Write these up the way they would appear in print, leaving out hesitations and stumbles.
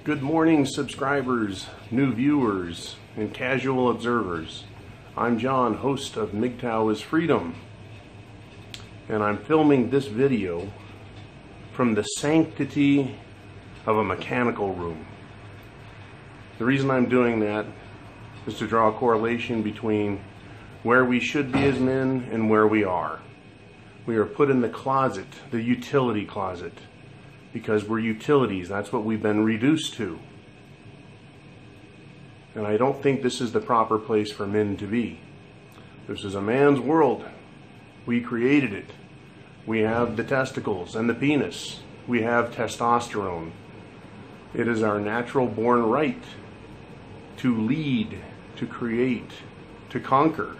Good morning, subscribers, new viewers, and casual observers. I'm John, host of Mgtow is Freedom, and I'm filming this video from the sanctity of a mechanical room. The reason I'm doing that is to draw a correlation between where we should be as men and where we are. We are put in the closet, the utility closet, because we're utilities. That's what we've been reduced to. And I don't think this is the proper place for men to be. This is a man's world. We created it. We have the testicles and the penis. We have testosterone. It is our natural born right to lead, to create, to conquer.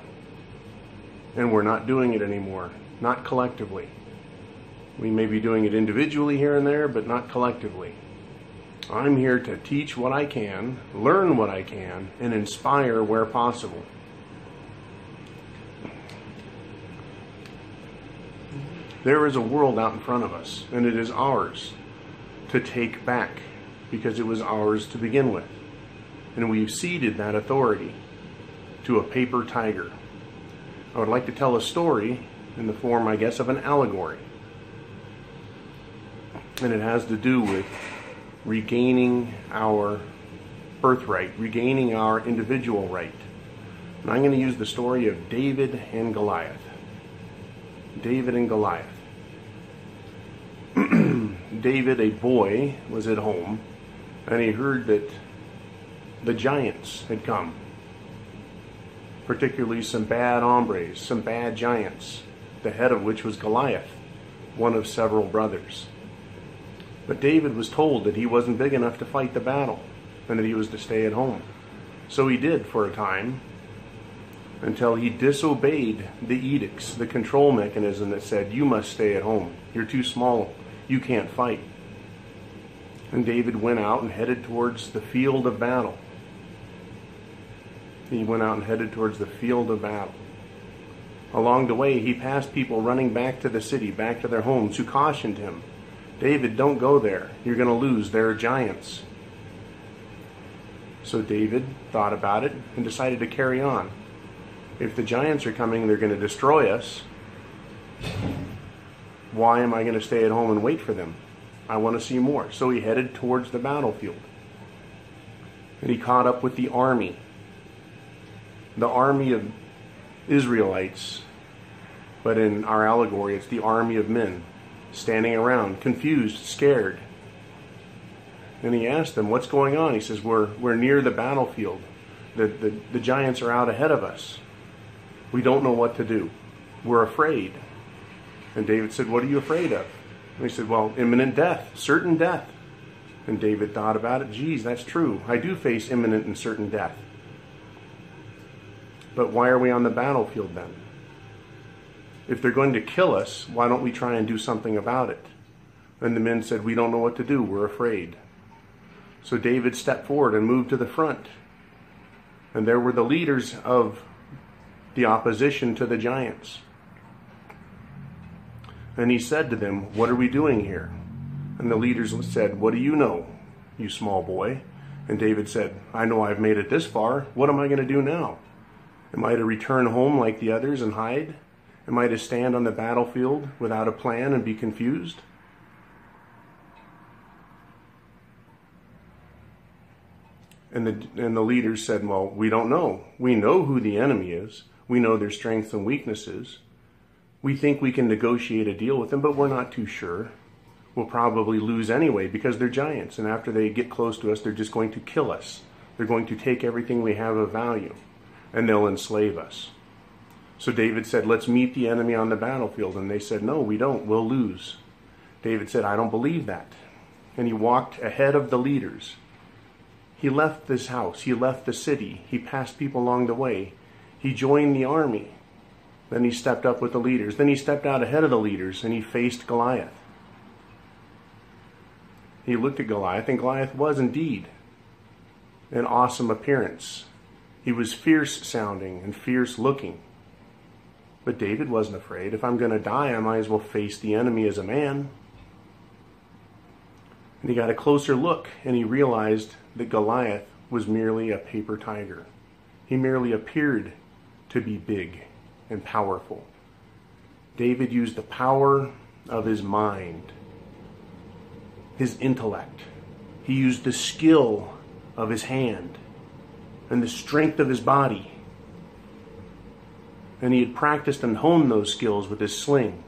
And we're not doing it anymore, not collectively. We may be doing it individually here and there, but not collectively. I'm here to teach what I can, learn what I can, and inspire where possible. There is a world out in front of us, and it is ours to take back, because it was ours to begin with. And we've ceded that authority to a paper tiger. I would like to tell a story in the form, I guess, of an allegory. And it has to do with regaining our birthright, regaining our individual right. And I'm going to use the story of David and Goliath. David and Goliath. David, a boy, was at home, and he heard that the giants had come. Particularly some bad hombres, some bad giants, the head of which was Goliath, one of several brothers. But David was told that he wasn't big enough to fight the battle and that he was to stay at home. So he did for a time, until he disobeyed the edicts, the control mechanism that said, you must stay at home. You're too small. You can't fight. And David went out and headed towards the field of battle. He went out and headed towards the field of battle. Along the way, he passed people running back to the city, back to their homes, who cautioned him, David, don't go there. You're going to lose. There are giants. So David thought about it and decided to carry on. If the giants are coming, they're going to destroy us. Why am I going to stay at home and wait for them? I want to see more. So he headed towards the battlefield. And he caught up with the army. The army of Israelites. But in our allegory, it's the army of men. Standing around, confused, scared. And he asked them, what's going on? He says, we're near the battlefield. The giants are out ahead of us. We don't know what to do. We're afraid. And David said, what are you afraid of? And he said, well, imminent death, certain death. And David thought about it. Geez, that's true. I do face imminent and certain death. But why are we on the battlefield then? If they're going to kill us, why don't we try and do something about it? And the men said, we don't know what to do. We're afraid. So David stepped forward and moved to the front. And there were the leaders of the opposition to the giants. And he said to them, what are we doing here? And the leaders said, what do you know, you small boy? And David said, I know I've made it this far. What am I going to do now? Am I to return home like the others and hide? Am I to stand on the battlefield without a plan and be confused? And the leaders said, well, we don't know. We know who the enemy is. We know their strengths and weaknesses. We think we can negotiate a deal with them, but we're not too sure. We'll probably lose anyway because they're giants. And after they get close to us, they're just going to kill us. They're going to take everything we have of value, and they'll enslave us. So David said, let's meet the enemy on the battlefield. And they said, no, we don't. We'll lose. David said, I don't believe that. And he walked ahead of the leaders. He left this house. He left the city. He passed people along the way. He joined the army. Then he stepped up with the leaders. Then he stepped out ahead of the leaders and he faced Goliath. He looked at Goliath, and Goliath was indeed an awesome appearance. He was fierce sounding and fierce looking. But David wasn't afraid. If I'm going to die, I might as well face the enemy as a man. And he got a closer look, and he realized that Goliath was merely a paper tiger. He merely appeared to be big and powerful. David used the power of his mind, his intellect. He used the skill of his hand and the strength of his body. And he had practiced and honed those skills with his sling.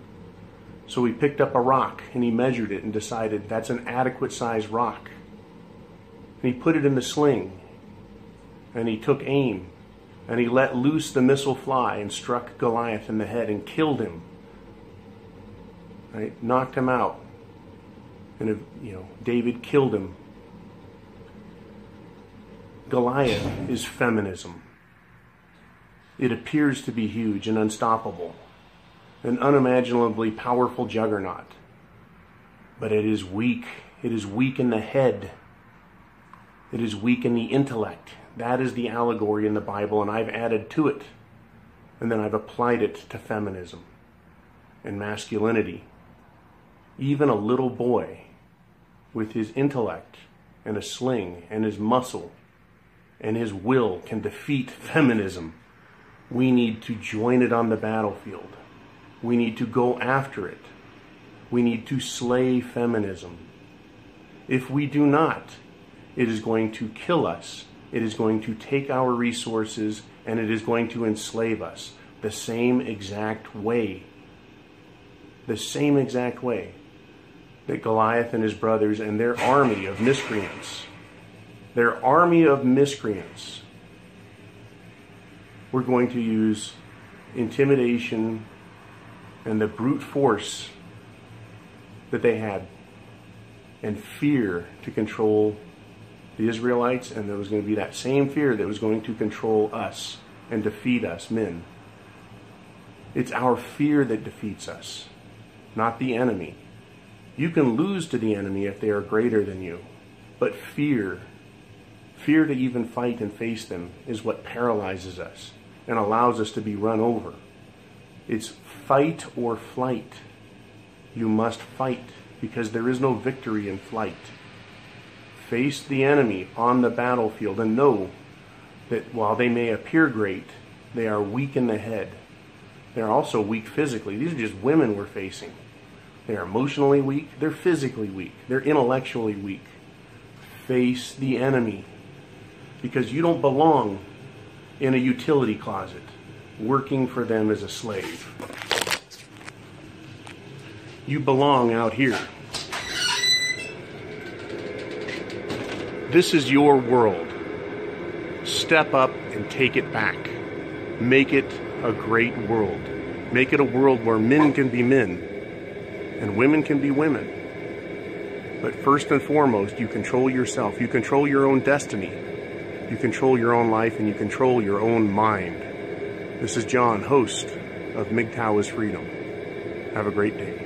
So he picked up a rock and he measured it and decided that's an adequate sized rock. And he put it in the sling and he took aim and he let loose the missile fly and struck Goliath in the head and killed him. Right? Knocked him out. And David killed him. Goliath is feminism. It appears to be huge and unstoppable, an unimaginably powerful juggernaut. But it is weak. It is weak in the head. It is weak in the intellect. That is the allegory in the Bible, and I've added to it. And then I've applied it to feminism and masculinity. Even a little boy with his intellect and a sling and his muscle and his will can defeat feminism. We need to join it on the battlefield. We need to go after it. We need to slay feminism. If we do not, it is going to kill us. It is going to take our resources and it is going to enslave us the same exact way. The same exact way that Goliath and his brothers and their army of miscreants, were going to use intimidation and the brute force that they had and fear to control the Israelites, and there was going to be that same fear that was going to control us and defeat us, men. It's our fear that defeats us, not the enemy. You can lose to the enemy if they are greater than you, but fear to even fight and face them is what paralyzes us and allows us to be run over. It's fight or flight. You must fight because there is no victory in flight. Face the enemy on the battlefield and know that while they may appear great, they are weak in the head. They're also weak physically. These are just women we're facing. They're emotionally weak. They're physically weak. They're intellectually weak. Face the enemy because you don't belong in a utility closet working for them as a slave. You belong out here. This is your world. Step up and take it back. Make it a great world. Make it a world where men can be men and women can be women. But first and foremost, you control yourself. You control your own destiny. You control your own life and you control your own mind. This is John, host of Mgtow is Freedom. Have a great day.